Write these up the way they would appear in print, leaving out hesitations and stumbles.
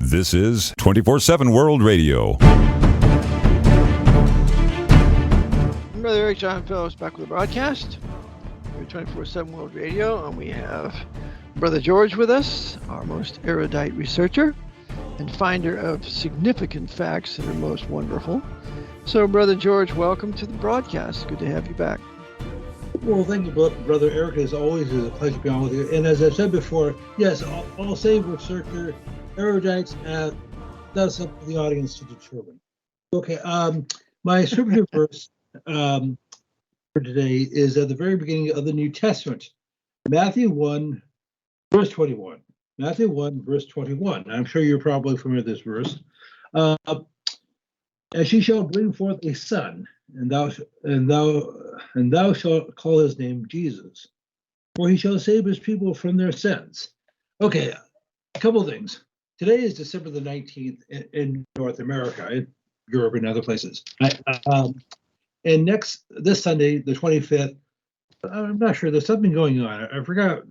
This is 24/7 World Radio. Brother Eric John Phillips back with the broadcast. We're 24/7 World Radio, and we have Brother George with us, our most erudite researcher and finder of significant facts that are most wonderful. So, Brother George, welcome to the broadcast. Good to have you back. Well, thank you, Brother Eric. As always, it's a pleasure to be on with you. And as I've said before, yes, I'll say researcher, erudite, that's up to the audience to determine. Okay, my scripture verse for today is at the very beginning of the New Testament, Matthew 1, verse 21. Matthew 1, verse 21. I'm sure you're probably familiar with this verse. And she shall bring forth a son, and thou shalt call his name Jesus, for he shall save his people from their sins. Okay, a couple of things. Today is December the 19th in North America, in Europe, and other places. And this Sunday, the 25th, I'm not sure. There's something going on. I forgot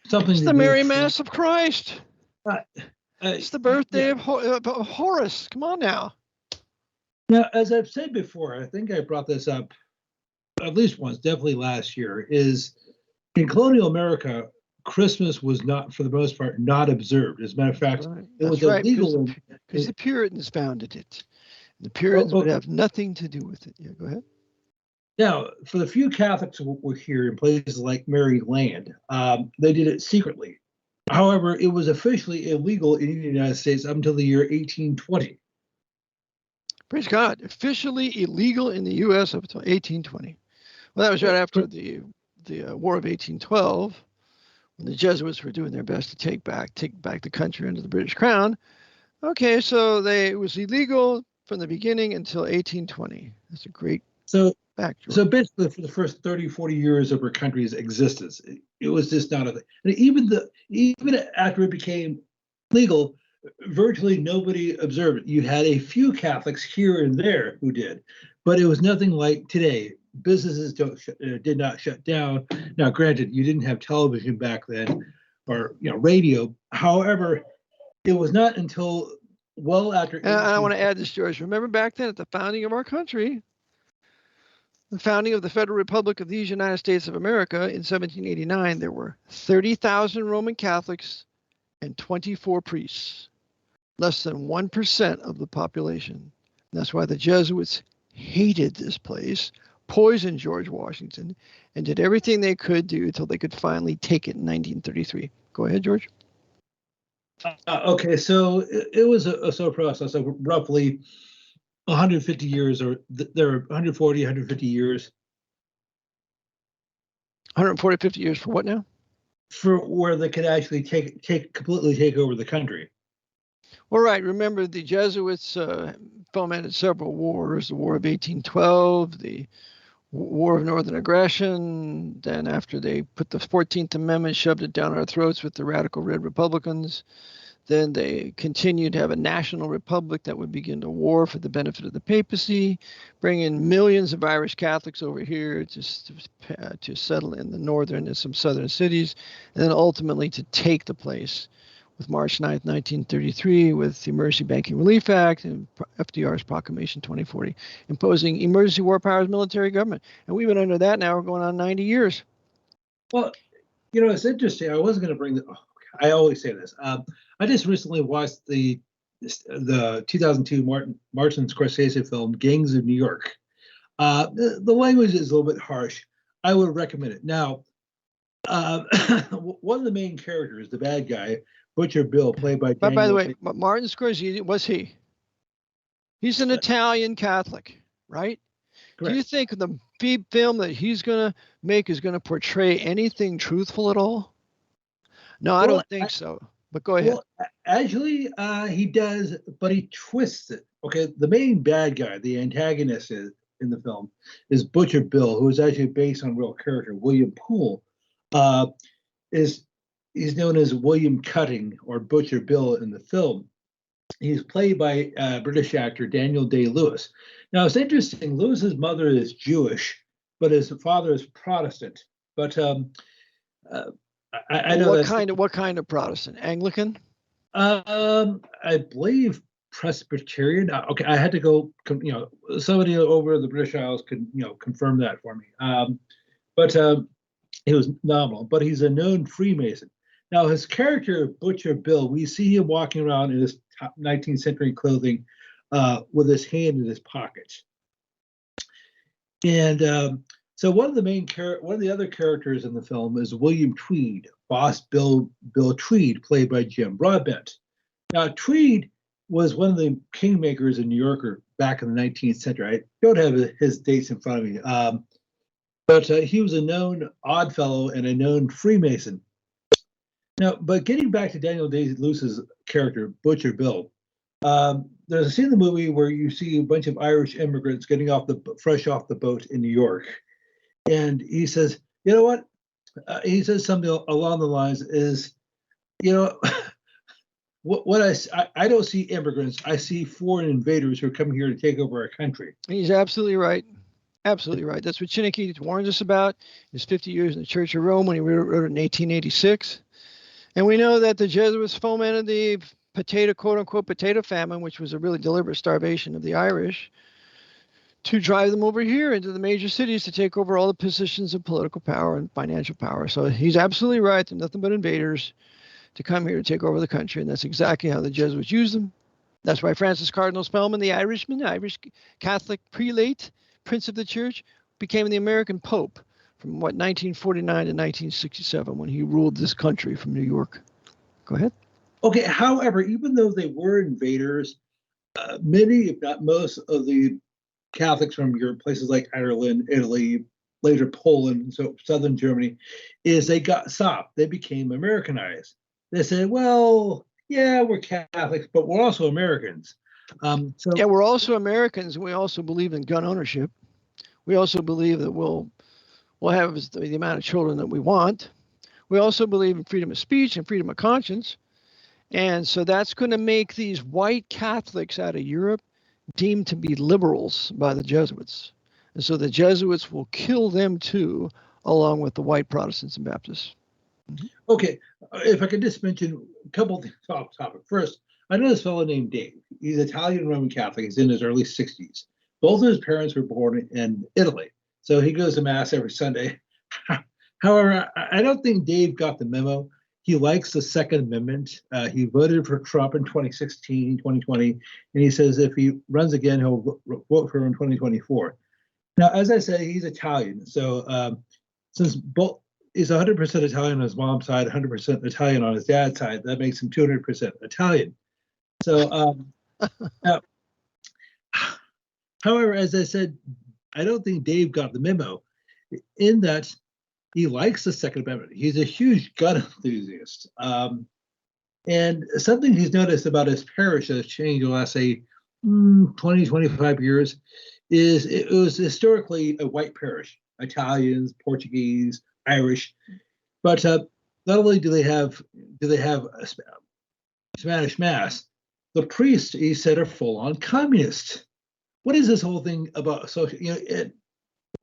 something. It's the Mary Mass of Christ. It's the birthday of Horus. Come on now. Now, as I've said before, I think I brought this up at least once, definitely last year, is in colonial America, Christmas was not, for the most part, not observed. As a matter of fact, it was illegal. Because the Puritans founded it. The Puritans would have nothing to do with it. Yeah, go ahead. Now, for the few Catholics who were here in places like Maryland, they did it secretly. However, it was officially illegal in the United States up until the year 1820. Praise God. Officially illegal in the U.S. up until 1820. Well, that was right after the War of 1812, when the Jesuits were doing their best to take back the country under the British Crown. Okay, so it was illegal from the beginning until 1820. That's a great fact. So basically, for the first 30, 40 years of our country's existence, it was just not a thing. And even after it became legal, virtually nobody observed it. You had a few Catholics here and there who did, but it was nothing like today. Businesses did not shut down. Now, granted, you didn't have television back then, or radio. However, it was not until well after. And I want to add this, George. Remember back then, at the founding of our country, the founding of the Federal Republic of these United States of America in 1789, there were 30,000 Roman Catholics and 24 priests. Less than 1% of the population. And that's why the Jesuits hated this place, poisoned George Washington, and did everything they could do until they could finally take it in 1933. Go ahead, George. Okay, so it was a slow process of roughly 150 years, or there are 140, 150 years. 140, 50 years for what now? For where they could actually completely take over the country. Well, right. Remember, the Jesuits fomented several wars: the War of 1812, the War of Northern Aggression. Then, after they put the 14th Amendment, shoved it down our throats with the radical Red Republicans. Then they continued to have a national republic that would begin a war for the benefit of the papacy, bringing millions of Irish Catholics over here to settle in the northern and some southern cities, and then ultimately to take the place with March 9th, 1933, with the Emergency Banking Relief Act and FDR's Proclamation 2040, imposing emergency war powers military government. And we've been under that now. We're going on 90 years. Well, it's interesting. I wasn't going to bring I always say this. I just recently watched the 2002 Martin Scorsese film, Gangs of New York. The language is a little bit harsh. I would recommend it. Now, one of the main characters, the bad guy, Butcher Bill, played by Daniel. By the way, Martin Scorsese, was he? He's an Italian Catholic, right? Correct. Do you think the film that he's going to make is going to portray anything truthful at all? No, I don't think so. But go ahead. Well, actually, he does, but he twists it. Okay, the main bad guy, the antagonist in the film, is Butcher Bill, who is actually based on real character. William Poole He's known as William Cutting, or Butcher Bill, in the film. He's played by British actor Daniel Day-Lewis. Now, it's interesting. Lewis's mother is Jewish, but his father is Protestant. But I know what kind of Protestant? Anglican? I believe Presbyterian. Okay, I had to go. Somebody over the British Isles could confirm that for me. But he was nominal. But he's a known Freemason. Now his character Butcher Bill, we see him walking around in his 19th century clothing, with his hand in his pocket. And so one of the other characters in the film is William Tweed, Boss Bill Tweed, played by Jim Broadbent. Now Tweed was one of the kingmakers in New York back in the 19th century. I don't have his dates in front of me, but he was a known Oddfellow and a known Freemason. Now, but getting back to Daniel Day-Lewis's character, Butcher Bill, there's a scene in the movie where you see a bunch of Irish immigrants getting fresh off the boat in New York, and he says, "You know what?" He says something along the lines is, what I don't see immigrants. I see foreign invaders who are coming here to take over our country. He's absolutely right. Absolutely right. That's what Chineke warns us about. His 50 years in the Church of Rome when he wrote it in 1886. And we know that the Jesuits fomented the quote-unquote potato famine, which was a really deliberate starvation of the Irish, to drive them over here into the major cities to take over all the positions of political power and financial power. So he's absolutely right. They're nothing but invaders to come here to take over the country. And that's exactly how the Jesuits used them. That's why Francis Cardinal Spellman, the Irishman, Irish Catholic prelate, Prince of the Church, became the American Pope from 1949 to 1967 when he ruled this country from New York. Go ahead. Okay, however, even though they were invaders, many, if not most, of the Catholics from Europe, places like Ireland, Italy, later Poland, so southern Germany, they got soft. They became Americanized. They said, well, yeah, we're Catholics, but we're also Americans. Yeah, we're also Americans. We also believe in gun ownership. We also believe that we'll have the amount of children that we want. We also believe in freedom of speech and freedom of conscience. And so that's going to make these white Catholics out of Europe deemed to be liberals by the Jesuits. And so the Jesuits will kill them too, along with the white Protestants and Baptists. Okay, if I could just mention a couple of things off topic. First, I know this fellow named Dave. He's Italian Roman Catholic. He's in his early 60s. Both of his parents were born in Italy, so he goes to Mass every Sunday. However, I don't think Dave got the memo. He likes the Second Amendment. He voted for Trump in 2016, 2020, and he says if he runs again, he'll vote for him in 2024. Now, as I say, he's Italian, so since both he's 100% Italian on his mom's side, 100% Italian on his dad's side, that makes him 200% Italian. So, now, however, as I said, I don't think Dave got the memo in that he likes the Second Amendment. He's a huge gun enthusiast. And something he's noticed about his parish that has changed in the last, say, 20, 25 years is it was historically a white parish, Italians, Portuguese, Irish. But not only do they have a Spanish Mass, the priests, he said, are full-on communist. What is this whole thing about social?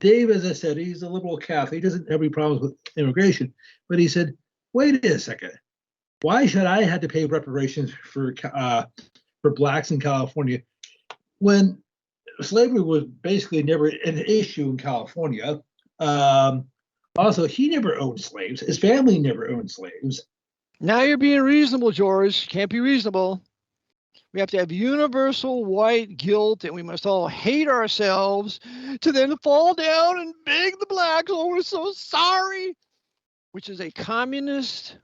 Dave, as I said, he's a liberal Catholic. He doesn't have any problems with immigration. But he said, wait a second. Why should I have to pay reparations for blacks in California when slavery was basically never an issue in California? Also, he never owned slaves. His family never owned slaves. Now you're being reasonable, George. Can't be reasonable. We have to have universal white guilt, and we must all hate ourselves to then fall down and beg the blacks, oh, we're so sorry, which is a communist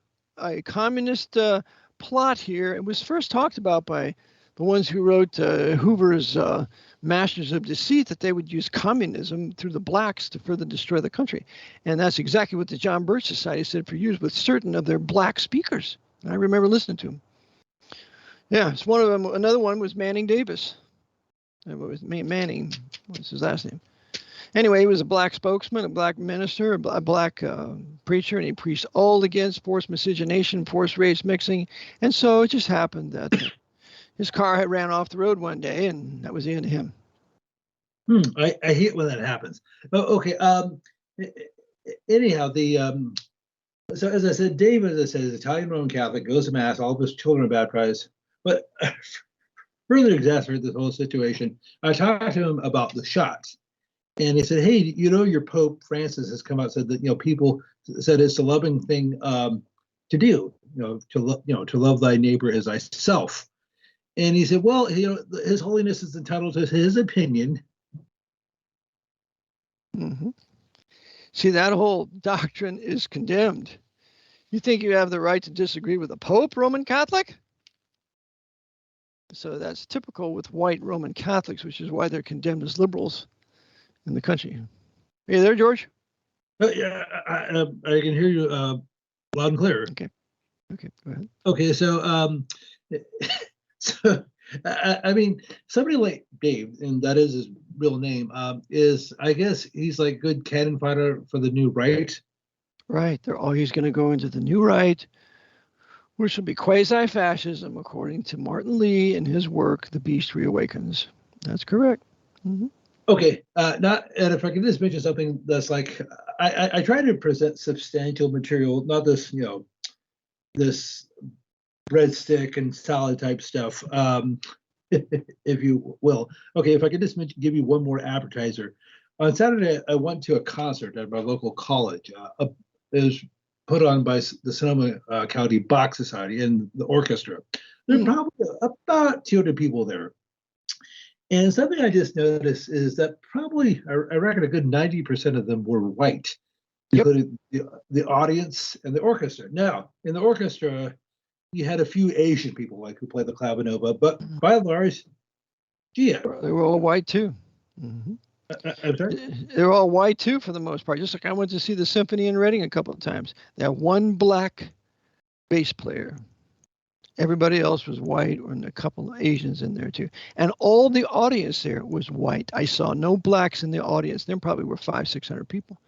plot here. It was first talked about by the ones who wrote Hoover's Masters of Deceit, that they would use communism through the blacks to further destroy the country. And that's exactly what the John Birch Society said for years with certain of their black speakers. I remember listening to them. Yeah, it's one of them. Another one was Manning Davis. It was Manning. What's his last name? Anyway, he was a black spokesman, a black minister, a black preacher, and he preached all against forced miscegenation, forced race mixing. And so it just happened that his car had ran off the road one day, and that was the end of him. I hate when that happens. Oh, okay. Anyhow, So as I said, Dave, as I said, is Italian Roman Catholic, goes to mass, all of his children are baptized. But further exacerbate this whole situation, I talked to him about the shots. And he said, hey, your Pope Francis has come out and said that, people said it's a loving thing to do, to love thy neighbor as thyself. And he said, well, His Holiness is entitled to his opinion. Mm-hmm. See, that whole doctrine is condemned. You think you have the right to disagree with the Pope, Roman Catholic? So that's typical with white Roman Catholics, which is why they're condemned as liberals in the country. Are you there, George? Yeah, I can hear you loud and clear. Okay, go ahead. Okay, so I mean, somebody like Dave, and that is his real name, is, I guess he's like good cannon fodder for the new right. Right, he's going to go into the new right, which will be quasi-fascism, according to Martin Lee and his work, The Beast Reawakens. That's correct. Mm-hmm. Okay, and if I can just mention something that's like, I try to present substantial material, not this, this breadstick and salad type stuff, if you will. Okay, if I could just give you one more appetizer. On Saturday, I went to a concert at my local college. It was put on by the Sonoma County Bach Society and the orchestra. There are probably about 200 people there. And something I just noticed is that probably, I reckon a good 90% of them were white, including the audience and the orchestra. Now, in the orchestra, you had a few Asian people like who played the clavinova, but by and large, yeah. They were all white too. Mm-hmm. I'm sorry? They're all white too for the most part. Just like I went to see the symphony in Reading a couple of times. They had one black bass player. Everybody else was white, and a couple of Asians in there too. And all the audience there was white. I saw no blacks in the audience. There probably were 500-600 people.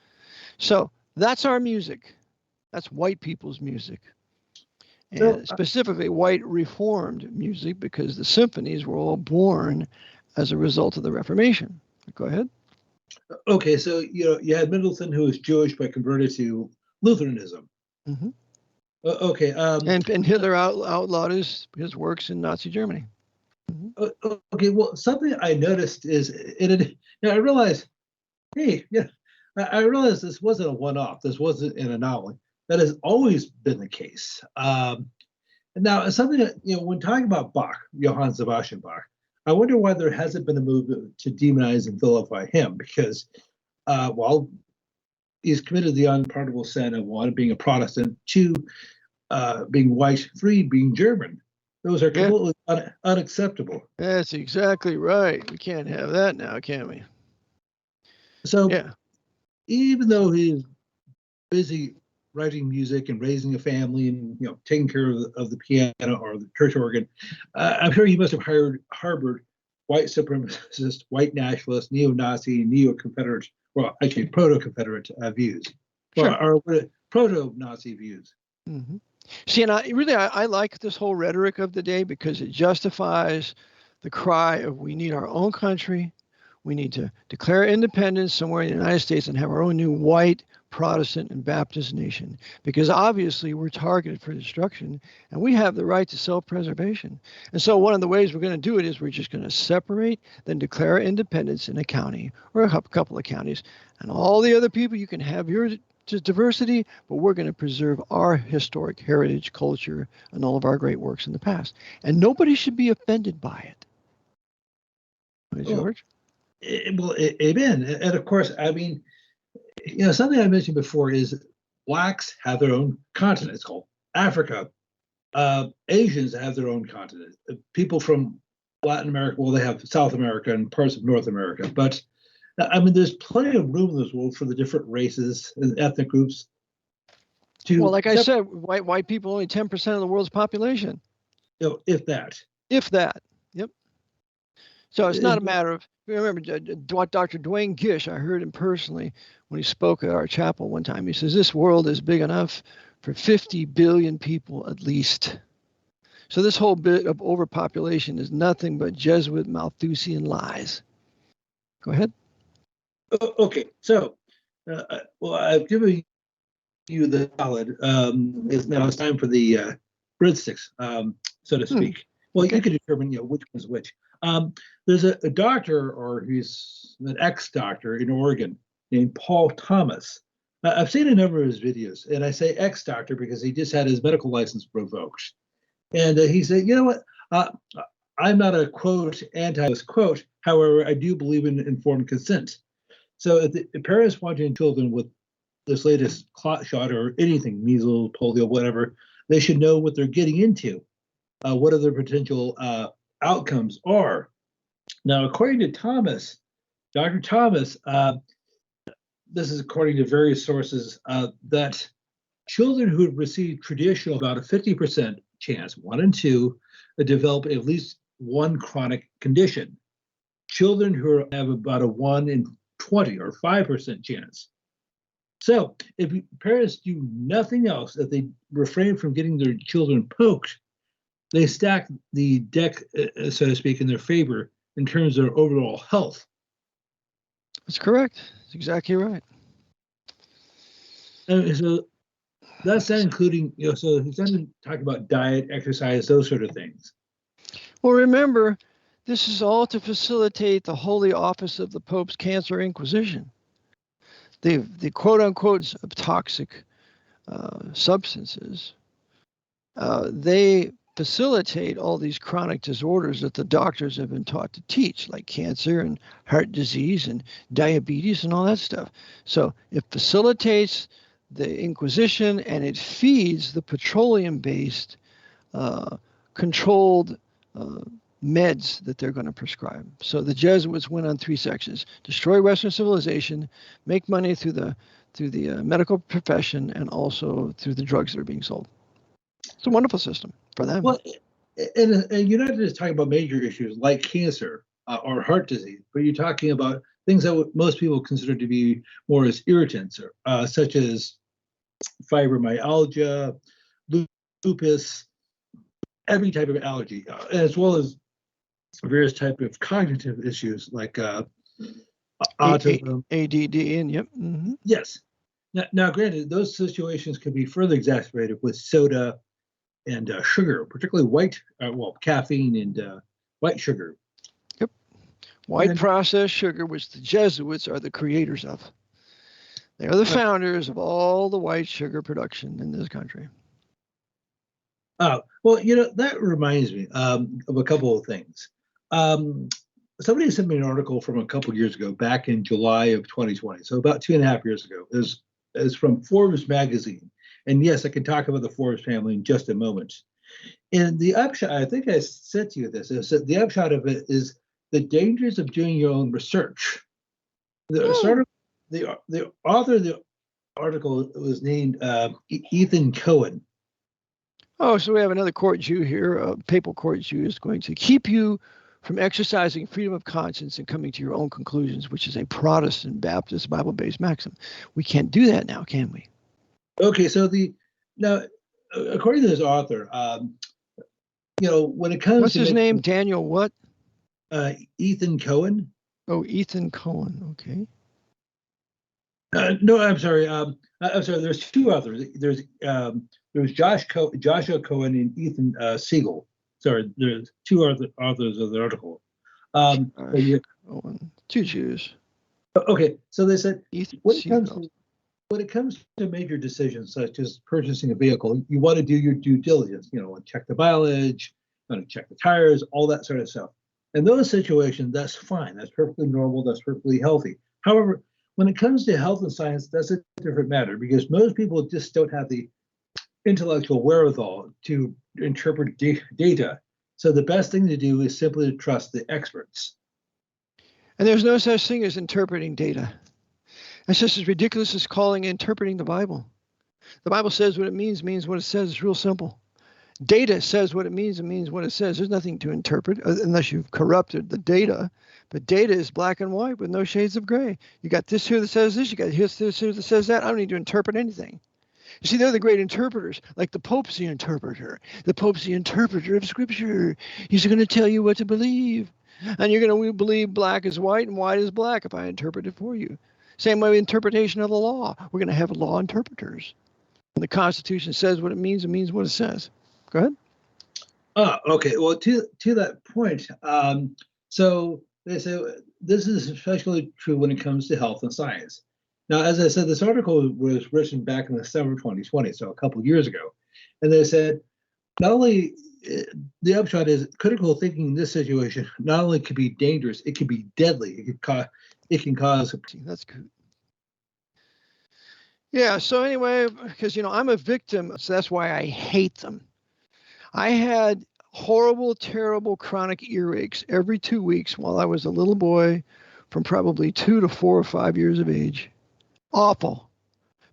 So that's our music. That's white people's music. And specifically white Reformed music, because the symphonies were all born as a result of the Reformation. Go ahead. Okay, so you had Middleton, who was Jewish but converted to Lutheranism. Mm-hmm. Okay. And Hitler outlawed his works in Nazi Germany. Mm-hmm. Okay, well, something I noticed is I realized, hey, I realized this wasn't a one-off. This wasn't an anomaly. That has always been the case. Now, something that, when talking about Bach, Johann Sebastian Bach, I wonder why there hasn't been a movement to demonize and vilify him, because, he's committed the unpardonable sin of 1, being a Protestant, 2, being white, 3, being German. Those are completely unacceptable. That's exactly right. We can't have that now, can we? So, even though he's busy writing music and raising a family and taking care of the piano or the church organ, I'm sure he must have harbored white supremacist, white nationalist, neo-Nazi, neo-Confederate, well, actually proto-Confederate views, or proto-Nazi views. Mm-hmm. See, and I like this whole rhetoric of the day because it justifies the cry of we need our own country. We need to declare independence somewhere in the United States and have our own new white Protestant and Baptist nation, because obviously we're targeted for destruction and we have the right to self-preservation. And so one of the ways we're going to do it is we're just going to separate, then declare independence in a county or a couple of counties, and all the other people, you can have your diversity, but we're going to preserve our historic heritage, culture, and all of our great works in the past. And nobody should be offended by it. Right, George? Well, amen. And of course, I mean, something I mentioned before is blacks have their own continent. It's called Africa. Asians have their own continent. People from Latin America, well, they have South America and parts of North America. But I mean, there's plenty of room in this world for the different races and ethnic groups. Well, like I said, white people only 10% of the world's population. If that. If that. Yep. So it's not a matter of, remember, Dr. Dwayne Gish, I heard him personally when he spoke at our chapel one time. He says, this world is big enough for 50 billion people at least. So this whole bit of overpopulation is nothing but Jesuit Malthusian lies. Go ahead. Okay, so, I've given you the salad. Now it's time for the breadsticks, so to speak. Well, Okay. you can determine, which one's which. There's a doctor, or he's an ex-doctor in Oregon named Paul Thomas. I've seen a number of his videos, and I say ex-doctor because he just had his medical license revoked. And he said, you know what? I'm not a quote anti-this quote. However, I do believe in informed consent. So if the parents wanting children with this latest clot shot or anything, measles, polio, whatever, they should know what they're getting into, what other potential outcomes are. Now, according to Thomas, Dr. Thomas, this is according to various sources, that children who have received traditional, about a 50% chance, 1 and 2, develop at least one chronic condition. Children who have about a 1 in 20 or 5% chance. So if parents do nothing else, if they refrain from getting their children poked, they stack the deck, so to speak, in their favor in terms of their overall health. That's correct. That's exactly right. And so that's that, including, so he's doesn't talk about diet, exercise, those sort of things. Well, remember, this is all to facilitate the holy office of the Pope's Cancer Inquisition. The quote unquote of toxic substances, they facilitate all these chronic disorders that the doctors have been taught to teach, like cancer and heart disease and diabetes and all that stuff. So it facilitates the Inquisition, and it feeds the petroleum-based controlled meds that they're going to prescribe. So the Jesuits went on 3 sections: destroy Western civilization, make money through the medical profession, and also through the drugs that are being sold. It's a wonderful system for them. Well, and you're not just talking about major issues like cancer or heart disease, but you're talking about things that most people consider to be more as irritants, such as fibromyalgia, lupus, every type of allergy, as well as various type of cognitive issues like autism, ADD, and yep. Mm-hmm. Yes. Now, granted, those situations can be further exacerbated with soda and sugar, particularly caffeine and white sugar. Yep. White processed sugar, which the Jesuits are the creators of. They are the founders of all the white sugar production in this country. Well, that reminds me of a couple of things. Somebody sent me an article from a couple of years ago, back in July of 2020, so about 2.5 years ago. It's from Forbes magazine. And yes, I can talk about the Forbes family in just a moment. And the upshot, I think I said to you this, is that the upshot of it is the dangers of doing your own research. The author of the article was named Ethan Cohen. Oh, so we have another court Jew here, a papal court Jew is going to keep you from exercising freedom of conscience and coming to your own conclusions, which is a Protestant Baptist Bible-based maxim. We can't do that now, can we? Okay, so now, according to this author, when it comes what's to his name? Daniel what? Ethan Cohen. Oh, Ethan Cohen. Okay. No, I'm sorry. I'm sorry. There's 2 authors. There's Joshua Cohen and Ethan Siegel. Sorry, there's 2 authors of the article. Cohen. 2 Jews. Okay, so they said Ethan when it comes to major decisions such as purchasing a vehicle, you want to do your due diligence. Check the mileage, check the tires, all that sort of stuff. In those situations, that's fine. That's perfectly normal. That's perfectly healthy. However, when it comes to health and science, that's a different matter, because most people just don't have the intellectual wherewithal to interpret data. So the best thing to do is simply to trust the experts. And there's no such thing as interpreting data. That's just as ridiculous as calling interpreting the Bible. The Bible says what it means what it says. It's real simple. Data says what it means what it says. There's nothing to interpret unless you've corrupted the data. But data is black and white with no shades of gray. You got this here that says this. You got this here that says that. I don't need to interpret anything. You see, they're the great interpreters, like the Pope's the interpreter. The Pope's the interpreter of Scripture. He's going to tell you what to believe. And you're going to believe black is white and white is black if I interpret it for you. Same way with interpretation of the law. We're going to have law interpreters. the Constitution says what it means what it says. Go ahead. Okay. Well, to that point, so they say this is especially true when it comes to health and science. Now, as I said, this article was written back in December 2020, so a couple of years ago, and they said not only the upshot is critical thinking in this situation not only could be dangerous, it could be deadly. It can cause. That's good. Yeah. So anyway, because I'm a victim, so that's why I hate them. I had horrible, terrible chronic earaches every 2 weeks while I was a little boy, from probably 2 to 4 or 5 years of age. Awful.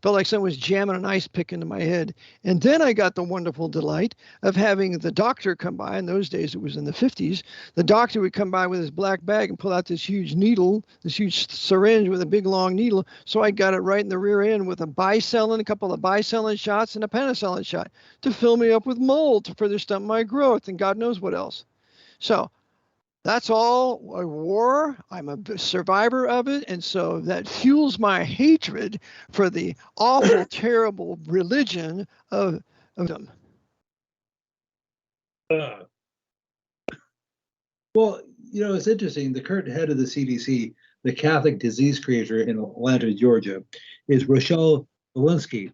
Felt like someone was jamming an ice pick into my head. And then I got the wonderful delight of having the doctor come by. In those days, it was in the 50s. The doctor would come by with his black bag and pull out this huge needle, this huge syringe with a big long needle. So I got it right in the rear end with a couple of bicellin shots and a penicillin shot to fill me up with mold to further stunt my growth and God knows what else. So that's all a war. I'm a survivor of it. And so that fuels my hatred for the awful, terrible religion of them. Well, it's interesting. The current head of the CDC, the Catholic disease creator in Atlanta, Georgia, is Rochelle Walensky.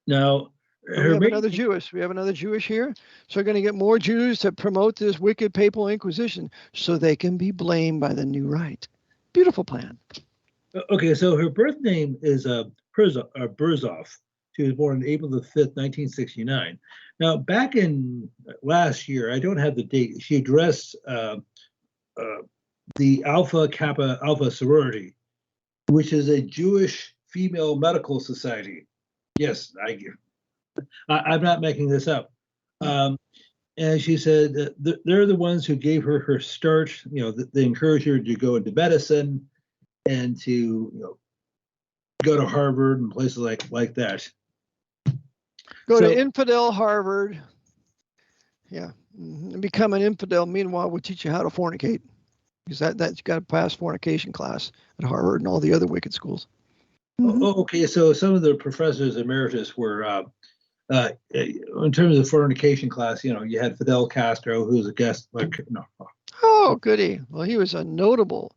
Now, we have another Jewish here. So we're going to get more Jews to promote this wicked papal inquisition so they can be blamed by the new right. Beautiful plan. Okay, so her birth name is Berzoff. She was born on April the 5th, 1969. Now, back in last year, I don't have the date, she addressed the Alpha Kappa Alpha sorority, which is a Jewish female medical society. Yes, I'm not making this up. And she said that they're the ones who gave her start. They encouraged her to go into medicine and to go to Harvard and places like that. Go to infidel Harvard. Yeah, and become an infidel. Meanwhile, we'll teach you how to fornicate, because that's got to pass fornication class at Harvard and all the other wicked schools. Mm-hmm. Okay, so some of the professors emeritus were. In terms of fornication class, you had Fidel Castro, who was a guest lecturer. Oh, goody. Well, he was a notable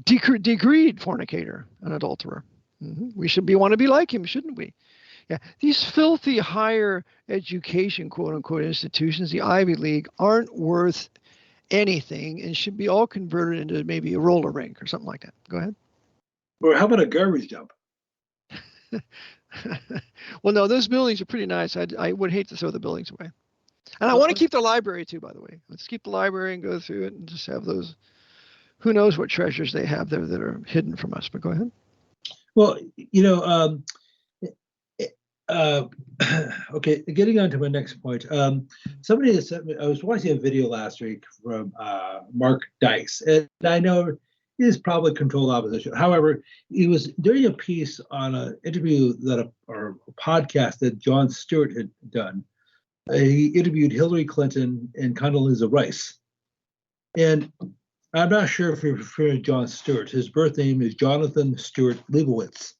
degreed fornicator, an adulterer. Mm-hmm. We should want to be like him, shouldn't we? Yeah. These filthy higher education, quote unquote, institutions, the Ivy League, aren't worth anything and should be all converted into maybe a roller rink or something like that. Go ahead. Or how about a garbage dump? Well, no, those buildings are pretty nice. I would hate to throw the buildings away. And I want to keep the library too, by the way. Let's keep the library and go through it and just have those, who knows what treasures they have there that are hidden from us, but go ahead. Well, okay, getting on to my next point. Somebody has sent me, I was watching a video last week from Mark Dice, and I know he is probably controlled opposition. However, he was doing a piece on an interview or a podcast that Jon Stewart had done. He interviewed Hillary Clinton and Condoleezza Rice. And I'm not sure if you're familiar with Jon Stewart. His birth name is Jonathan Stewart Leibowitz.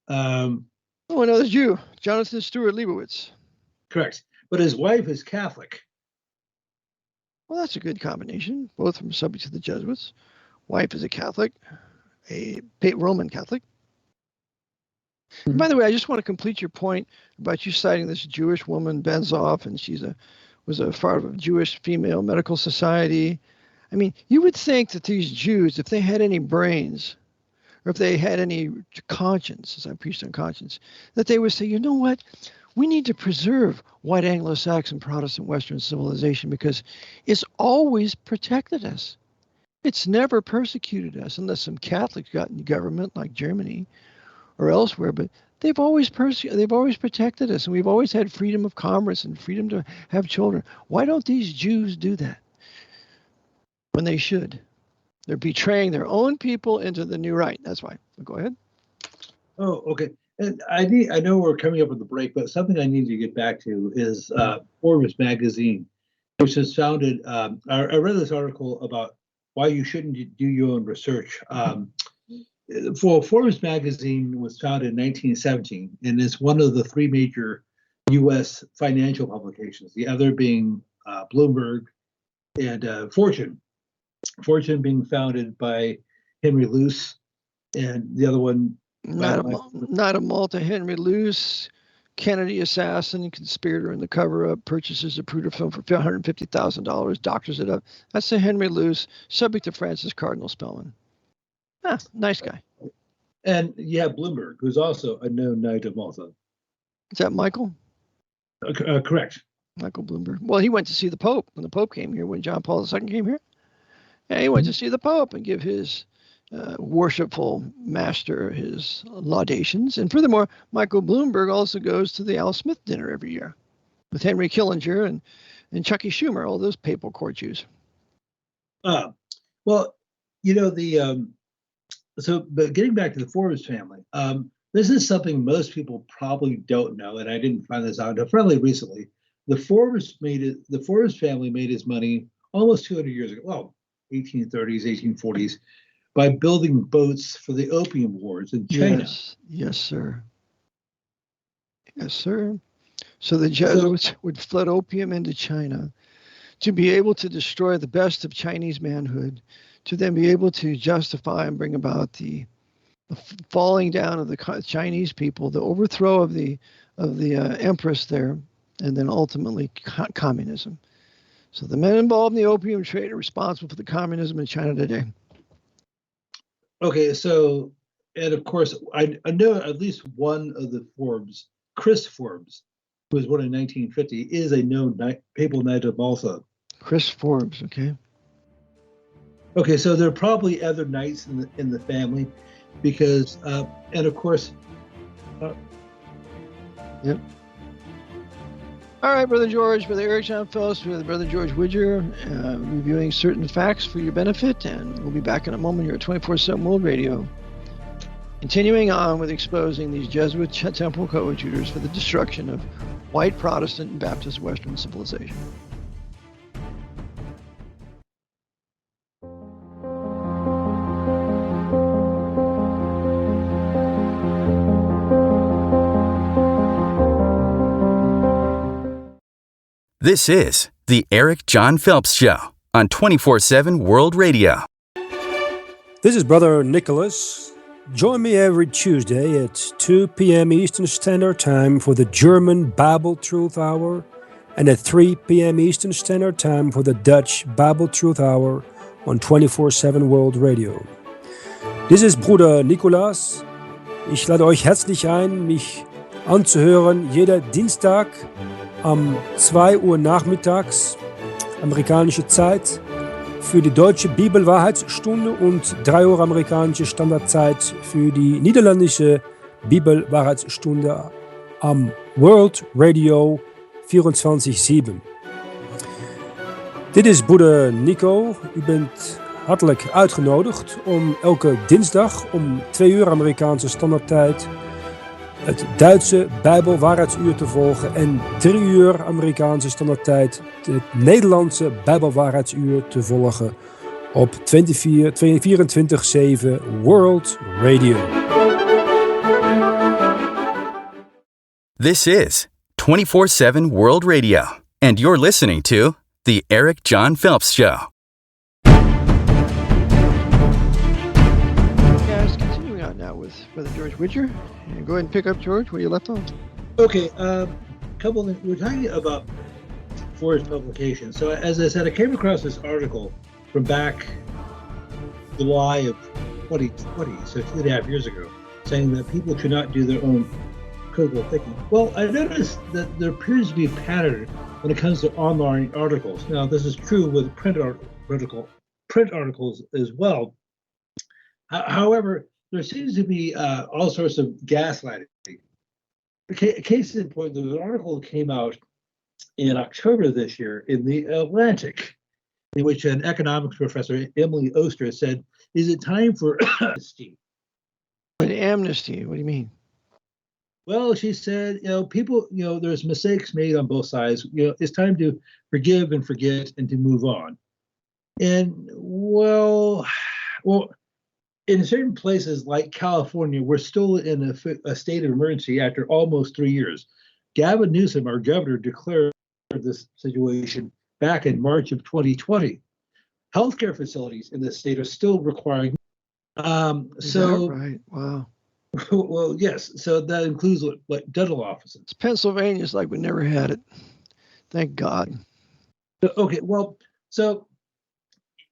Another Jew, Jonathan Stewart Leibowitz. Correct. But his wife is Catholic. Well, that's a good combination. Both from subject to the Jesuits. Wife is a Catholic, a Roman Catholic. Mm-hmm. And by the way, I just want to complete your point about you citing this Jewish woman, Benzoff, and she was a part of a Jewish female medical society. I mean, you would think that these Jews, if they had any brains, or if they had any conscience, as I preached on conscience, that they would say, you know what? We need to preserve white Anglo-Saxon Protestant Western civilization because it's always protected us. It's never persecuted us unless some Catholics got in government like Germany or elsewhere, but they've always protected us, and we've always had freedom of commerce and freedom to have children. Why don't these Jews do that when they should? They're betraying their own people into the new right. That's why. Go ahead. Oh, okay. And I know we're coming up with the break, but something I need to get back to is Forbes magazine, which has founded. I read this article about why you shouldn't do your own research. Forbes magazine was founded in 1917, and it's one of the three major U.S. financial publications. The other being Bloomberg and Fortune. Fortune being founded by Henry Luce, and the other one. Not a Malta. Henry Luce, Kennedy assassin, conspirator in the cover-up, purchases a Pruder film for $150,000, doctors it up. That's the Henry Luce, subject to Francis Cardinal Spellman. Nice guy. And you have Bloomberg, who's also a known Knight of Malta. Is that Michael? Correct. Michael Bloomberg. Well, he went to see the Pope when the Pope came here, when John Paul II came here. Yeah, he went to see the Pope and give his worshipful master his laudations. And furthermore, Michael Bloomberg also goes to the Al Smith dinner every year with Henry Kissinger and Chucky Schumer, all those papal court Jews. Well, but getting back to the Forbes family, this is something most people probably don't know, and I didn't find this out until fairly recently. The Forbes family made its money almost 200 years ago, well, 1830s, 1840s, by building boats for the Opium Wars in China. Yes, sir. Yes, sir. So the Jesuits would flood opium into China to be able to destroy the best of Chinese manhood, to then be able to justify and bring about the falling down of the Chinese people, the overthrow of the empress there, and then ultimately communism. So the men involved in the opium trade are responsible for the communism in China today. Okay, so, and of course, I know at least one of the Forbes, Chris Forbes, who was born in 1950, is a known papal Knight of Malta. Chris Forbes, okay. Okay, so there are probably other knights in the family, because, and of course. Yep. All right, Brother George, Brother Eric John Phelps, with Brother George Widger, reviewing certain facts for your benefit, and we'll be back in a moment here at 24/7 World Radio. Continuing on with exposing these Jesuit temple coadjutors for the destruction of white Protestant and Baptist Western civilization. This is the Eric John Phelps Show on 24/7 World Radio. This is Brother Nicholas. Join me every Tuesday at 2 p.m. Eastern Standard Time for the German Bible Truth Hour and at 3 p.m. Eastern Standard Time for the Dutch Bible Truth Hour on 24/7 World Radio. This is Bruder Nicholas. Ich lade euch herzlich ein, mich anzuhören jeder Dienstag am 2 Uhr nachmittags, amerikanische Zeit, für die deutsche Bibelwahrheitsstunde und 3 Uhr amerikanische Standardzeit für die niederländische Bibelwahrheitsstunde am World Radio 24/7. Dit is broeder Nico. U bent hartelijk uitgenodigd om elke dinsdag om 2 uur Amerikaanse standaardtijd het Duitse Bijbelwaarheidsuur te volgen en 3 uur Amerikaanse standaardtijd het Nederlandse Bijbelwaarheidsuur te volgen op 24/7 World Radio. This is 24/7 World Radio, and you're listening to The Eric John Phelps Show. Continuing on now with Brother George Widger. And go ahead and pick up, George, where you left off. Okay, couple of things. We're talking about Forbes publication. So as I said, I came across this article from back July of 2020, so 2.5 years ago, saying that people should not do their own critical thinking. Well, I noticed that there appears to be a pattern when it comes to online articles. Now, this is true with print articles as well. However, there seems to be all sorts of gaslighting. Case in point, there was an article that came out in October this year in the Atlantic, in which an economics professor, Emily Oster, said, "Is it time for amnesty?" An amnesty? What do you mean? Well, she said, people, there's mistakes made on both sides. It's time to forgive and forget and to move on. And well, in certain places like California, we're still in a state of emergency after almost 3 years. Gavin Newsom, our governor, declared this situation back in March of 2020. Healthcare facilities in the state are still requiring. Is that right? Wow. Well, yes. So that includes what dental offices. Pennsylvania's like we never had it. Thank God. Okay. Well, so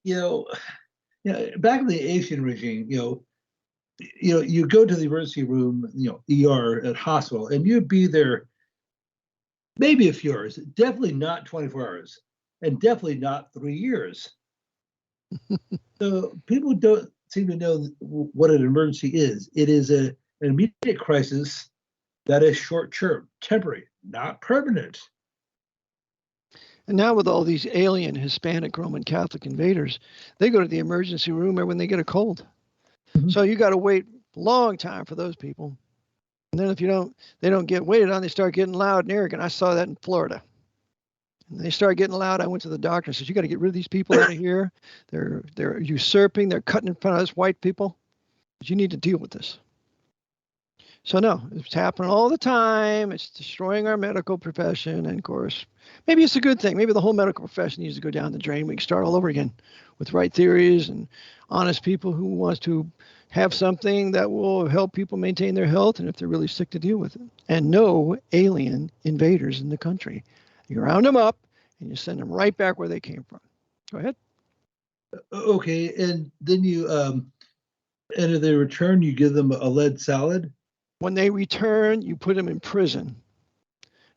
back in the Asian regime, you go to the emergency room, ER at hospital, and you'd be there maybe a few hours, definitely not 24 hours, and definitely not 3 years. So people don't seem to know what an emergency is. It is an immediate crisis that is short-term, temporary, not permanent. And now with all these alien Hispanic Roman Catholic invaders, they go to the emergency room when they get a cold. Mm-hmm. So you got to wait a long time for those people. And then if they don't get waited on, they start getting loud and arrogant. I saw that in Florida. And they start getting loud. I went to the doctor and said, you got to get rid of these people out of here. They're usurping. They're cutting in front of us white people. But you need to deal with this. So no, it's happening all the time. It's destroying our medical profession. And of course, maybe it's a good thing. Maybe the whole medical profession needs to go down the drain. We can start all over again with right theories and honest people who wants to have something that will help people maintain their health, and if they're really sick, to deal with it. And no alien invaders in the country. You round them up and you send them right back where they came from. Go ahead. Okay, and then you, and if they return, you give them a lead salad? When they return, you put them in prison,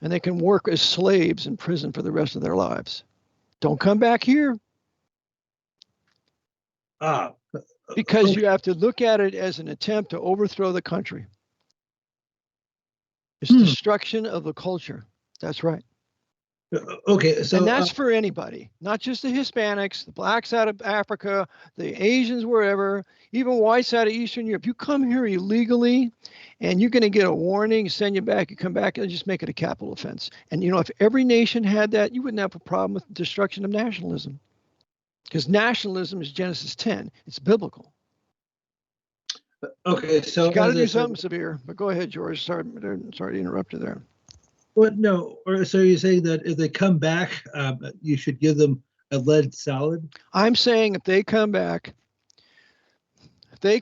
and they can work as slaves in prison for the rest of their lives. Don't come back here. Because okay. You have to look at it as an attempt to overthrow the country. It's destruction of the culture. That's right. Okay, so and that's for anybody, not just the Hispanics, the blacks out of Africa, the Asians, wherever, even whites out of Eastern Europe. You come here illegally, and you're going to get a warning, send you back. You come back and just make it a capital offense. And if every nation had that, you wouldn't have a problem with the destruction of nationalism, because nationalism is Genesis 10. It's biblical. Okay, so you got to do something severe. But go ahead, George. Sorry to interrupt you there. Well, no. So you're saying that if they come back, you should give them a lead salad? I'm saying if they come back, they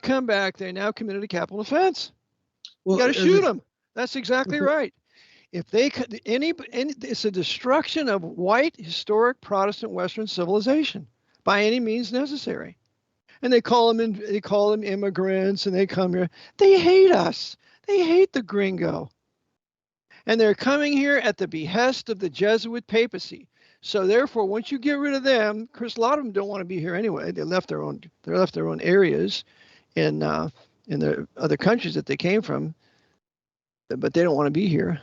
now committed a capital offense. Well, you got to shoot them. That's exactly right. If they could, it's a destruction of white, historic, Protestant, Western civilization by any means necessary. And they call them immigrants, and they come here. They hate us. They hate the gringo. And they're coming here at the behest of the Jesuit papacy. So therefore, once you get rid of them, of course, a lot of them don't want to be here anyway. They left their own areas in the other countries that they came from, but they don't want to be here.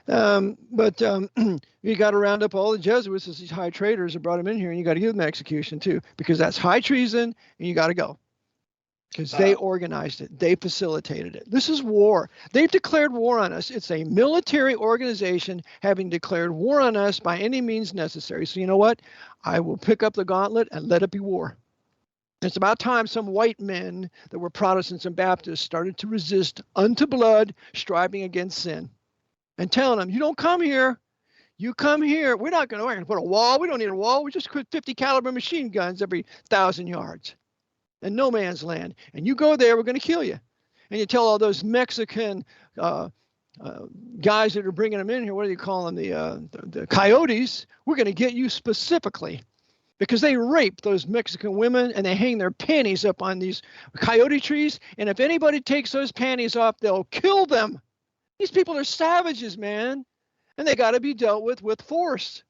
But you got to round up all the Jesuits as these high traitors that brought them in here, and you got to give them execution too, because that's high treason, and you got to go. Because they organized it. They facilitated it. This is war. They've declared war on us. It's a military organization having declared war on us by any means necessary. So you know what? I will pick up the gauntlet and let it be war. It's about time some white men that were Protestants and Baptists started to resist unto blood, striving against sin. And telling them, you don't come here. You come here. We're not going to put a wall. We don't need a wall. We just put 50 caliber machine guns every 1,000 yards. And no man's land. And you go there, we're going to kill you. And you tell all those Mexican guys that are bringing them in here, what do you call them, the coyotes, we're going to get you specifically. Because they rape those Mexican women and they hang their panties up on these coyote trees. And if anybody takes those panties off, they'll kill them. These people are savages, man. And they got to be dealt with force.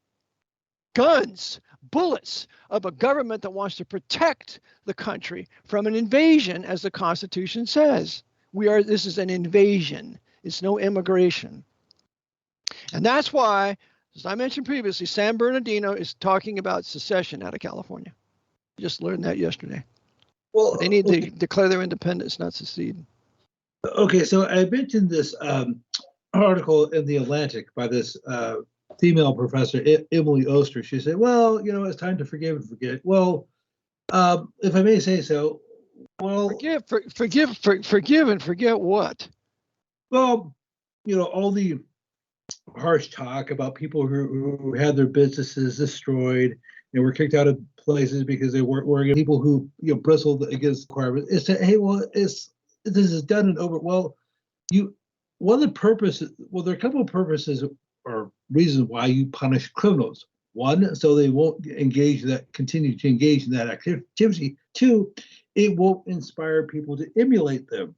Guns, bullets of a government that wants to protect the country from an invasion, as the Constitution says. This is an invasion. It's no immigration. And that's why, as I mentioned previously, San Bernardino is talking about secession out of California. Just learned that yesterday. Well, they need to declare their independence, not secede. Okay, so I mentioned this article in The Atlantic by this female professor, Emily Oster. She said, well, it's time to forgive and forget. Well, if I may say so, Well, forgive and forget what? well, all the harsh talk about people who had their businesses destroyed and were kicked out of places because they weren't working. People who bristled against requirements. It's that, hey, well, this is done and over. Well, one of the purposes. Well, there are a couple of purposes or reasons why you punish criminals. One, so they won't continue to engage in that activity. Two, it won't inspire people to emulate them.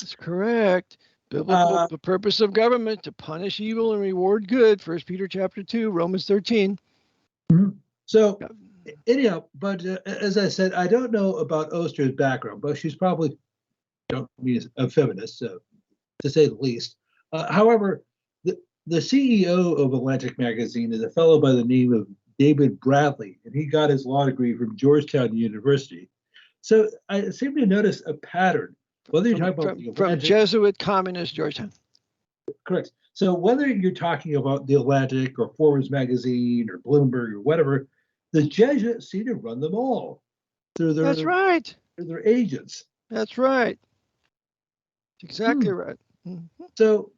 That's correct. Biblical, the purpose of government to punish evil and reward good. 1 Peter chapter 2, Romans 13. Mm-hmm. So anyhow, but as I said, I don't know about Oster's background, but she's probably, don't mean a feminist, to say the least. However, the CEO of Atlantic Magazine is a fellow by the name of David Bradley, and he got his law degree from Georgetown University. So I seem to notice a pattern. Whether you're talking about from Jesuit Communist Georgetown. Correct. So whether you're talking about the Atlantic or Forbes Magazine or Bloomberg or whatever, the Jesuits seem to run them all. That's right. They're their agents. That's right. Exactly right. Mm-hmm. So,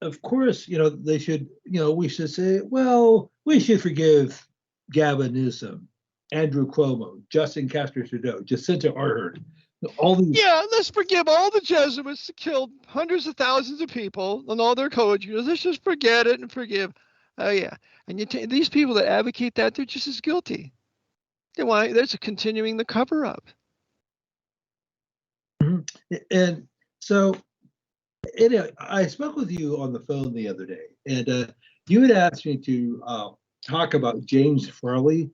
of course, they should, we should say, well, we should forgive Gavin Newsom, Andrew Cuomo, Justin Trudeau, Jacinta Ardern. Let's forgive all the Jesuits that killed hundreds of thousands of people and all their coadjutors. Let's just forget it and forgive. Oh, yeah. And these people that advocate that, they're just as guilty. They're continuing the cover-up. Mm-hmm. And so, I spoke with you on the phone the other day, and you had asked me to talk about James Farley.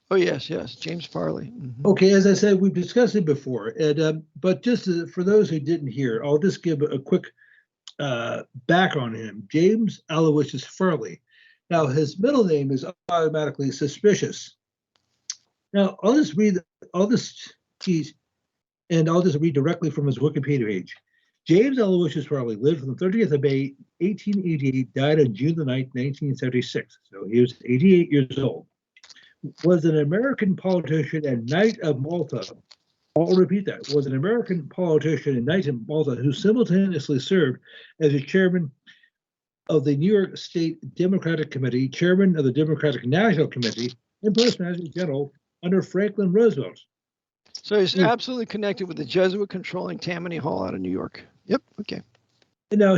Oh, yes, James Farley. Mm-hmm. Okay, as I said, we've discussed it before, and but just for those who didn't hear, I'll just give a quick background on him. James Aloysius Farley. Now, his middle name is automatically suspicious. Now, I'll just read directly from his Wikipedia page. James Aloysius Farley lived from the 30th of May, 1888, died on June the 9th, 1976. So he was 88 years old. Was an American politician and Knight of Malta. I'll repeat that. Was an American politician and Knight of Malta who simultaneously served as a chairman of the New York State Democratic Committee, chairman of the Democratic National Committee, and Postmaster General under Franklin Roosevelt. So he's absolutely connected with the Jesuit controlling Tammany Hall out of New York. Yep. Okay. And now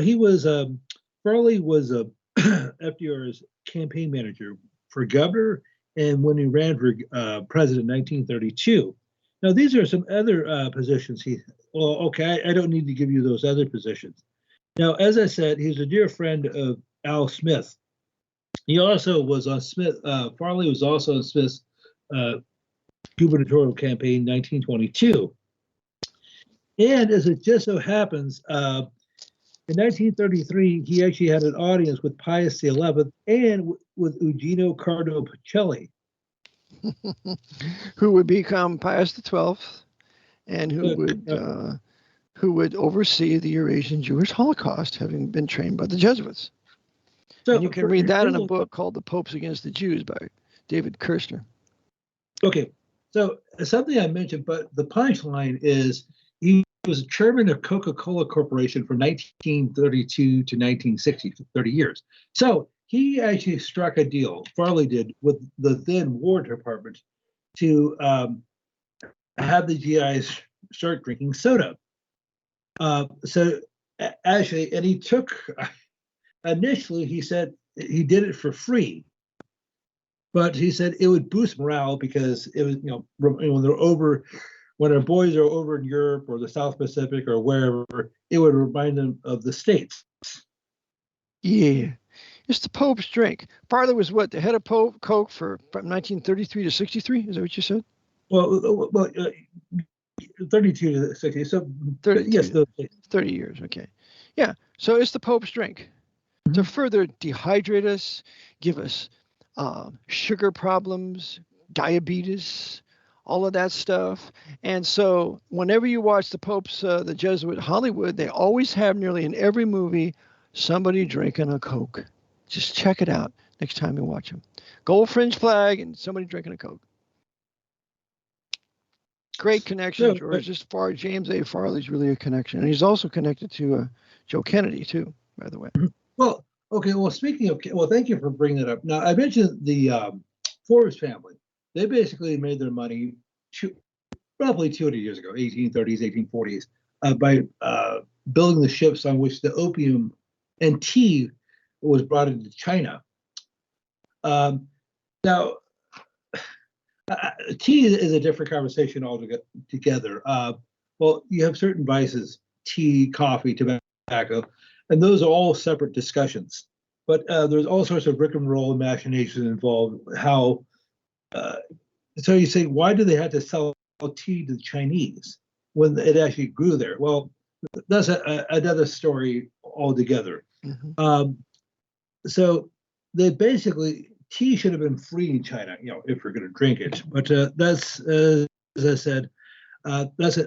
Farley was FDR's campaign manager for governor and when he ran for president in 1932. Now, these are some other positions. I don't need to give you those other positions. Now, as I said, he's a dear friend of Al Smith. He also was on Farley was also on Smith's gubernatorial campaign in 1922. And as it just so happens, in 1933, he actually had an audience with Pius XI and with Eugenio Cardinal Pacelli, who would become Pius XII, and who would oversee the Eurasian Jewish Holocaust, having been trained by the Jesuits. So and you can read that in a book called "The Popes Against the Jews" by David Kirshner. Okay, so something I mentioned, but the punchline is he was chairman of Coca-Cola Corporation from 1932 to 1960, for 30 years. So he actually struck a deal, Farley did, with the then War Department to have the GIs start drinking soda. So actually, and he took, initially he said he did it for free, but he said it would boost morale because it was, when they're over, when our boys are over in Europe or the South Pacific or wherever, it would remind them of the States. Yeah, it's the Pope's drink. Farley was what, the head of Coke from 1933 to 63? Is that what you said? Well, 32 to 60. So 30, yes, 30 years. Okay. Yeah. So it's the Pope's drink to further dehydrate us, give us sugar problems, diabetes, all of that stuff. And so whenever you watch the Pope's, the Jesuit Hollywood, they always have nearly in every movie somebody drinking a Coke. Just check it out next time you watch them. Gold fringe flag and somebody drinking a Coke. Great connection, George. Just far, James A. Farley's really a connection. And he's also connected to Joe Kennedy, too, by the way. Well, okay. Well, speaking of, well, thank you for bringing that up. Now, I mentioned the Forbes family. They basically made their money roughly 200 years ago, 1830s, 1840s, by building the ships on which the opium and tea was brought into China. Now, tea is a different conversation altogether. Well, you have certain vices, tea, coffee, tobacco, and those are all separate discussions. But there's all sorts of rigmarole and machinations involved. How, so you say, why do they have to sell tea to the Chinese when it actually grew there? Well, that's another story altogether. Mm-hmm. So they basically, tea should have been free in China, if we're going to drink it. But that's, as I said, that's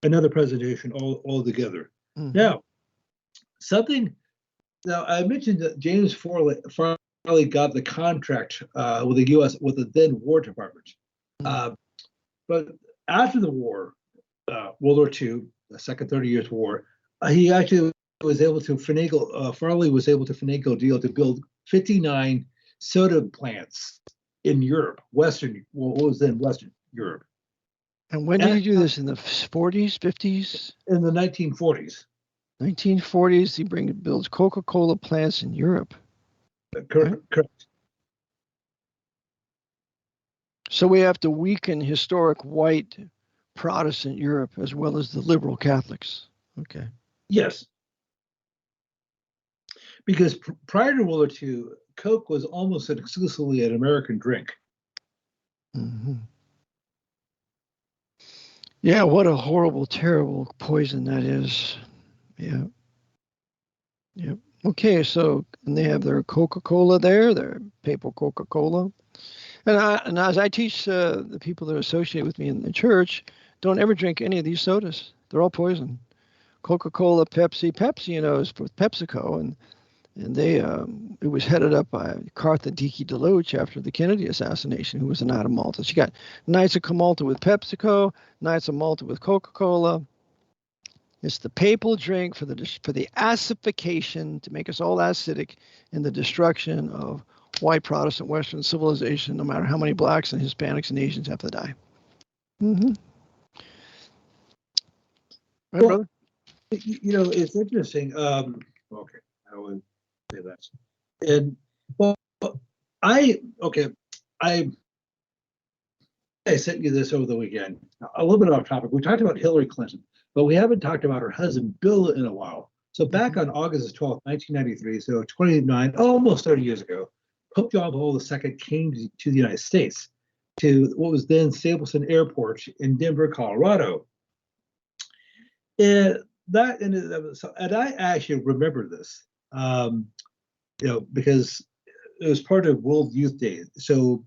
another presentation altogether. Mm-hmm. Now, I mentioned that James Farley got the contract with the U.S., with the then War Department. Mm-hmm. But after the war, World War II, the second 30 Years' War, he actually was able to finagle, Farley was able to finagle a deal to build 59 soda plants in Europe, what was then Western Europe. And when did he do this? In the 40s, 50s? In the 1940s. 1940s, he builds Coca-Cola plants in Europe. Correct. So we have to weaken historic white Protestant Europe as well as the liberal Catholics. Okay. Yes. Because prior to World War II, Coke was almost exclusively an American drink. Mm-hmm. Yeah, what a horrible, terrible poison that is. Yeah. Yep. Okay, so and they have their Coca-Cola there, their Papal Coca-Cola. And as I teach the people that are associated with me in the church, don't ever drink any of these sodas. They're all poison. Coca-Cola, Pepsi, is with PepsiCo, and they it was headed up by Cartha Dickey DeLoach after the Kennedy assassination, who was an Knight of Malta. So you got Knights of Malta with PepsiCo, Knights of Malta with Coca-Cola. It's the papal drink for the acidification, to make us all acidic, and the destruction of white Protestant Western civilization, no matter how many blacks and Hispanics and Asians have to die. Mm-hmm. Right, well, brother? It's interesting. Okay, I would say that. And well, I sent you this over the weekend. A little bit off topic. We talked about Hillary Clinton, but we haven't talked about her husband Bill in a while. So back on August 12th, 1993, so 29, almost 30 years ago, Pope John Paul II came to the United States, to what was then Stapleton Airport in Denver, Colorado. And I actually remember this, because it was part of World Youth Day. So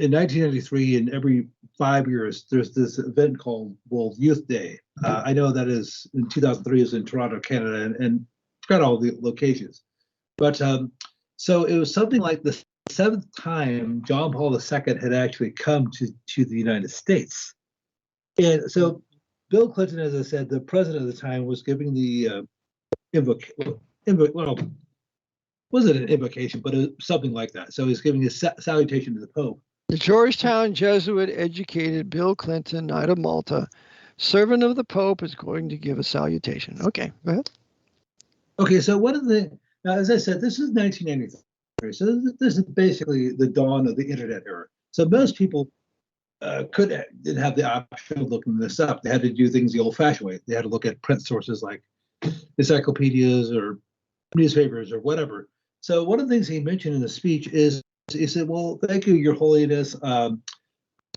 in 1993, and every 5 years, there's this event called World Youth Day. I know that is in 2003 is in Toronto, Canada, and forgot all the locations. But so it was something like the 7th time John Paul II had actually come to the United States. And so Bill Clinton, as I said, the president at the time, was giving the wasn't an invocation, but something like that. So he's giving a salutation to the Pope. The Georgetown Jesuit educated Bill Clinton, Knight of Malta, servant of the Pope, is going to give a salutation. Okay, go ahead. Okay, so now, as I said, this is 1993. So this is basically the dawn of the internet era. So most people didn't have the option of looking this up. They had to do things the old-fashioned way. They had to look at print sources like encyclopedias or newspapers or whatever. So one of the things he mentioned in the speech is, he said, well, thank you, Your Holiness.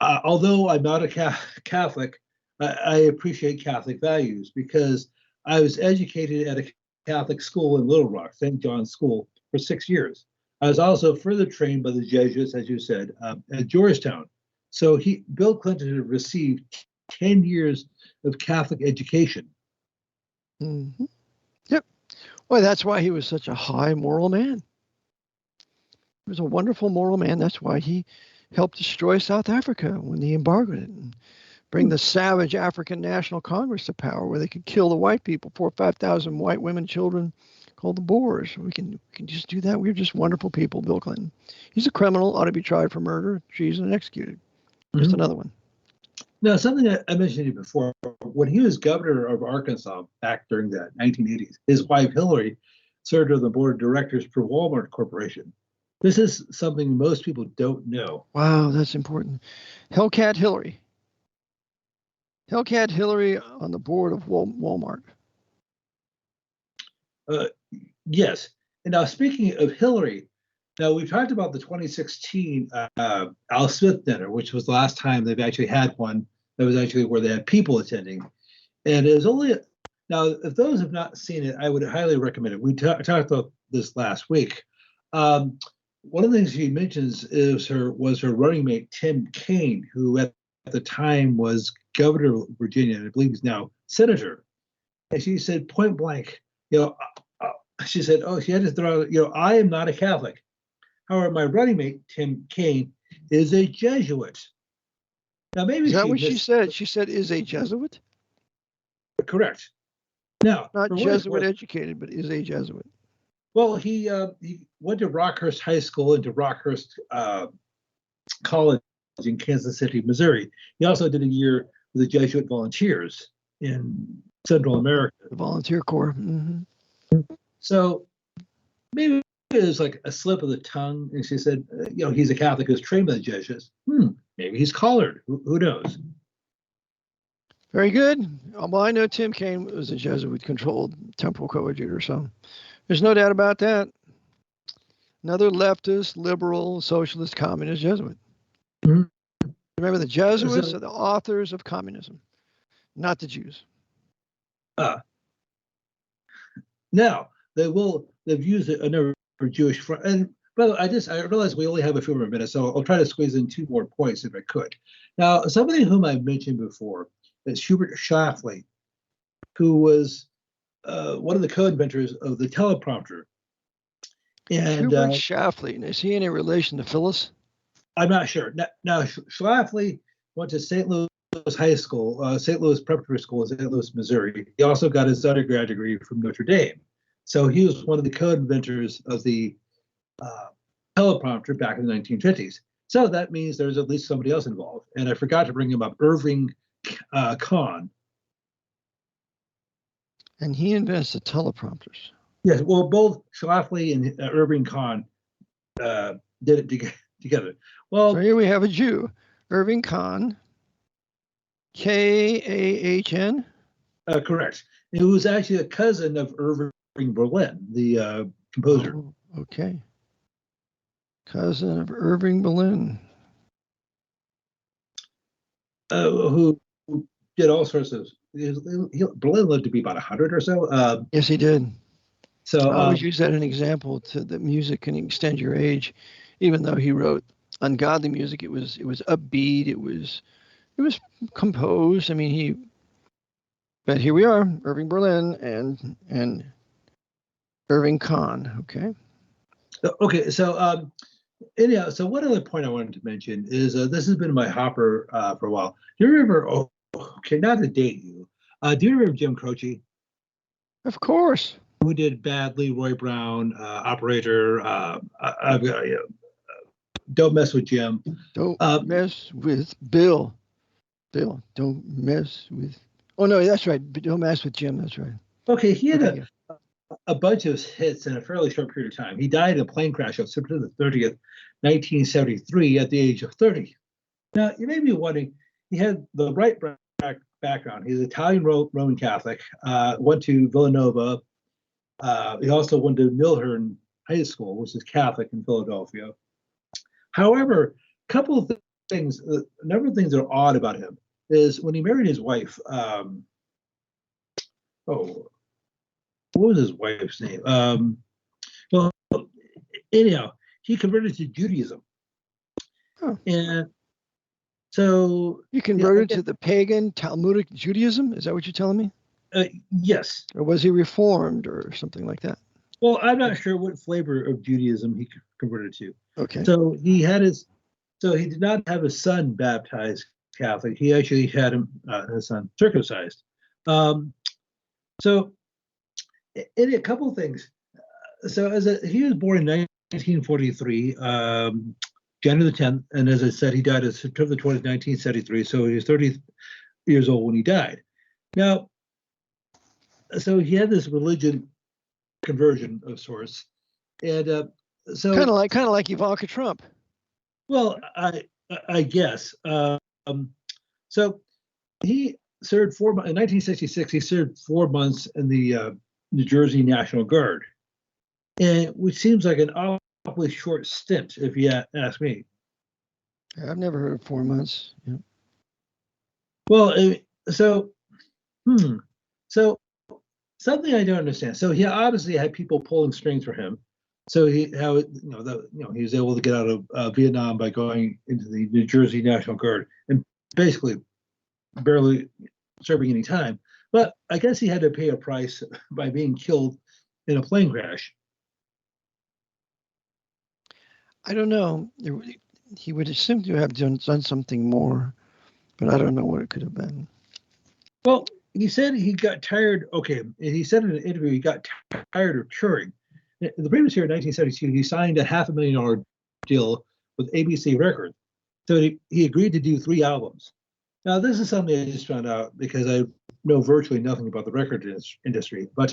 Although I'm not a Catholic, I appreciate Catholic values, because I was educated at a Catholic school in Little Rock, St. John's School, for 6 years. I was also further trained by the Jesuits, as you said, at Georgetown. So Bill Clinton had received 10 years of Catholic education. Mm-hmm. Yep. Well, that's why he was such a high moral man. He was a wonderful moral man. That's why he helped destroy South Africa when they embargoed it and bring the savage African National Congress to power, where they could kill the white people, 4,000 or 5,000 white women, children, called the Boers. We can just do that. We're just wonderful people. Bill Clinton. He's a criminal, ought to be tried for murder, treason, and executed. Just another one. Now, something I mentioned to you before, when he was governor of Arkansas back during the 1980s, his wife Hillary served on the board of directors for Walmart Corporation. This is something most people don't know. Wow, that's important. Hellcat Hillary. Hellcat Hillary on the board of Walmart. Yes. And now, speaking of Hillary, now we've talked about the 2016 Al Smith dinner, which was the last time they've actually had one. That was actually where they had people attending. And it was only, now, if those have not seen it, I would highly recommend it. We talked about this last week. One of the things she mentions was her running mate, Tim Kaine, who at the time was governor of Virginia, and I believe he's now senator. And she said point blank, she said, she had to throw out, I am not a Catholic. However, my running mate, Tim Kaine, is a Jesuit. Now, maybe is that what she said? She said is a Jesuit? Correct. Now, not Jesuit educated, but is a Jesuit. Well, he went to Rockhurst High School and to Rockhurst College in Kansas City, Missouri. He also did a year with the Jesuit volunteers in Central America. The Volunteer Corps. Mm-hmm. So maybe it was like a slip of the tongue. And she said, he's a Catholic who's trained by the Jesuits. Maybe he's collared. Who knows? Very good. Well, I know Tim Kaine was a Jesuit-controlled temple coadjutor, so there's no doubt about that. Another leftist, liberal, socialist, communist Jesuit. Mm-hmm. Remember, the Jesuits are the authors of communism, not the Jews. Now, they've used a number of Jewish, but I realize we only have a few more minutes, so I'll try to squeeze in two more points if I could. Now, somebody whom I mentioned before is Hubert Schlafly, who was one of the co-inventors of the teleprompter. And Hubert Schlafly, is he any relation to Phyllis? I'm not sure. Now Schlafly went to St. Louis High School, St. Louis Preparatory School in St. Louis, Missouri. He also got his undergrad degree from Notre Dame. So he was one of the co-inventors of the teleprompter back in the 1950s. So that means there's at least somebody else involved. And I forgot to bring him up, Irving Kahn. And he invents the teleprompters. Yes, well, both Schlafly and Irving Kahn did it together. Well, so here we have a Jew, Irving Kahn, Kahn. Correct. He was actually a cousin of Irving Berlin, the composer. Oh, okay. Cousin of Irving Berlin. Who did all sorts of. Berlin lived to be about 100 or so. Yes, he did. So I always use that as an example to that music can extend your age. Even though he wrote ungodly music, it was upbeat. It was composed. I mean, but here we are, Irving Berlin and Irving Kahn. Okay. Okay. So anyhow, so one other point I wanted to mention is this has been my hopper for a while. Do you remember? Oh, okay, not to date you. Do you remember Jim Croce? Of course. Who did Bad Leroy Brown, Operator? Don't Mess with Jim. Don't mess with Bill. Bill, don't mess with. Oh no, that's right. Don't mess with Jim. That's right. Okay, he had a bunch of hits in a fairly short period of time. He died in a plane crash on September 30th, 1973, at the age of 30. Now, you may be wondering, he had the right background. He's Italian Roman Catholic, went to Villanova. He also went to Milhern High School, which is Catholic in Philadelphia. However, a number of things that are odd about him is when he married his wife. What was his wife's name? Well, anyhow, he converted to Judaism. Oh. And so he converted to the pagan Talmudic Judaism? Is that what you're telling me? Yes. Or was he reformed or something like that? Well, I'm not sure what flavor of Judaism he converted to. Okay. So he had his So he did not have his son baptized Catholic. He actually had his son circumcised. So, in a couple of things. So, he was born in 1943, January the 10th, and as I said, he died on September the 20th, 1973. So he was 30 years old when he died. Now, so he had this religion conversion of sorts, and so kind of like Ivanka Trump. Well, I guess. So he served 4 months in 1966. He served 4 months in the New Jersey National Guard, and which seems like an awfully short stint, if you ask me. I've never heard of 4 months. Yeah. Well, so something I don't understand. So he obviously had people pulling strings for him. So he was able to get out of Vietnam by going into the New Jersey National Guard and basically barely serving any time. But I guess he had to pay a price by being killed in a plane crash. I don't know. He would seem to have done something more, but I don't know what it could have been. Well, he said he got tired. Okay, he said in an interview he got tired of touring. In the previous year, in 1972, he signed a $500,000 deal with ABC Records. So he agreed to do 3 albums. Now, this is something I just found out because I know virtually nothing about the record industry. But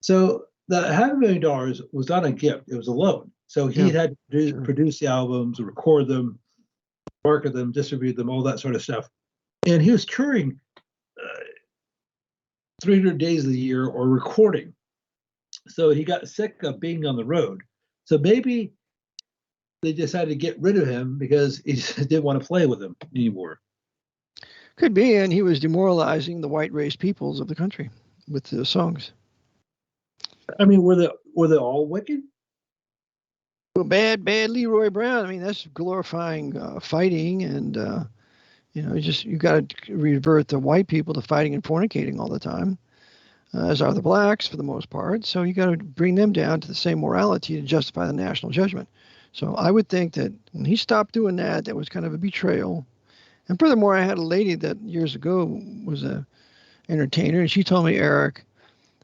so the $500,000 was not a gift; it was a loan. So he had to produce the albums, record them, market them, distribute them, all that sort of stuff. And he was touring 300 days of the year or recording. So he got sick of being on the road. So maybe they decided to get rid of him because he just didn't want to play with them anymore. Could be, and he was demoralizing the white race peoples of the country with the songs. I mean, were they all wicked? Well, bad Leroy Brown. I mean, that's glorifying fighting, and you got to revert the white people to fighting and fornicating all the time, as are the blacks for the most part. So you got to bring them down to the same morality to justify the national judgment. So I would think that when he stopped doing that, that was kind of a betrayal. And furthermore, I had a lady that years ago was a entertainer, and she told me, Eric,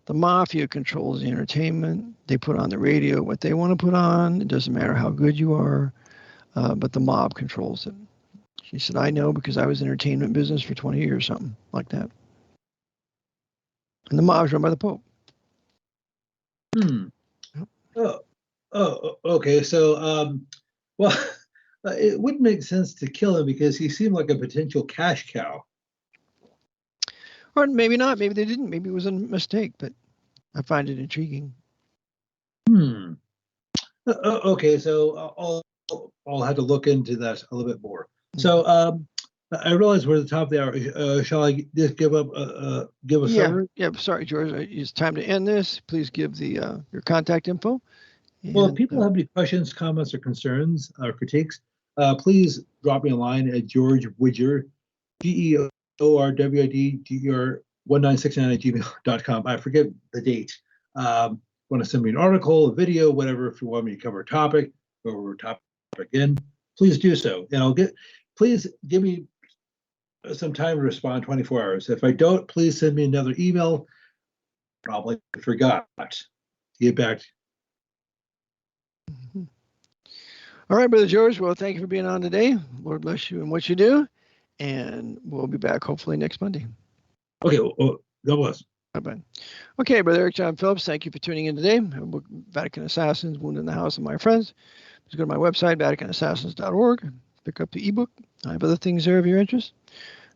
the mafia controls the entertainment. They put on the radio what they want to put on. It doesn't matter how good you are, but the mob controls it. She said, I know because I was in entertainment business for 20 years, something like that. And the mob's run by the Pope. Oh, okay. So, well, it wouldn't make sense to kill him because he seemed like a potential cash cow. Or maybe not. Maybe they didn't. Maybe it was a mistake, but I find it intriguing. Okay, so I'll have to look into that a little bit more. So I realize we're at the top of the hour. Shall I just give a summary? Yeah. Sorry, George. It's time to end this. Please give the your contact info. Well, if people have any questions, comments, or concerns or critiques, please drop me a line at George Widger, Georwidger1969@gmail.com. I forget the date. Want to send me an article, a video, whatever. If you want me to cover a topic, go over a topic again, please do so. And please give me some time to respond 24 hours. If I don't, please send me another email. Probably forgot to get back. All right, Brother George. Well, thank you for being on today. Lord bless you and what you do. And we'll be back hopefully next Monday. Okay. Well, God bless. Bye-bye. Okay, Brother Eric John Phillips, thank you for tuning in today. Vatican Assassins, Wounded in the House of My Friends. Just go to my website, vaticanassassins.org. Pick up the ebook. I have other things there of your interest.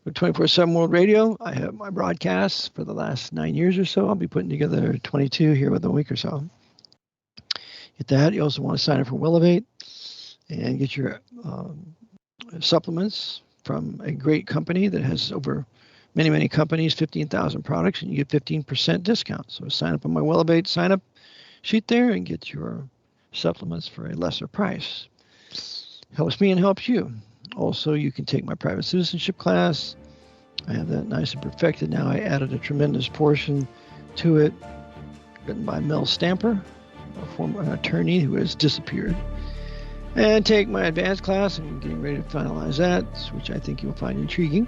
With 24/7 World Radio, I have my broadcasts for the last 9 years or so. I'll be putting together 22 here within a week or so. Get that. You also want to sign up for Willivate and get your supplements from a great company that has over many companies, 15,000 products, and you get 15% discount. So sign up on my Willivate sign-up sheet there and get your supplements for a lesser price. Helps me and helps you. Also, you can take my private citizenship class. I have that nice and perfected now. I added a tremendous portion to it, written by Mel Stamper, a former attorney who has disappeared. and take my advanced class. I'm getting ready to finalize that, which I think you'll find intriguing.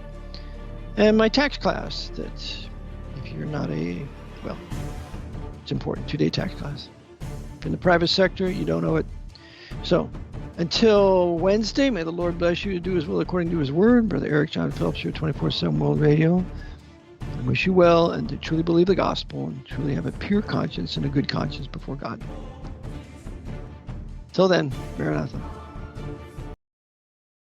And my tax class, that if you're not it's important, 2-day tax class. In the private sector, you don't know it. So, until Wednesday, may the Lord bless you to do His will according to His word. Brother Eric John Phillips here, 24/7 World Radio. I wish you well and to truly believe the gospel and truly have a pure conscience and a good conscience before God. Till then, Maranatha.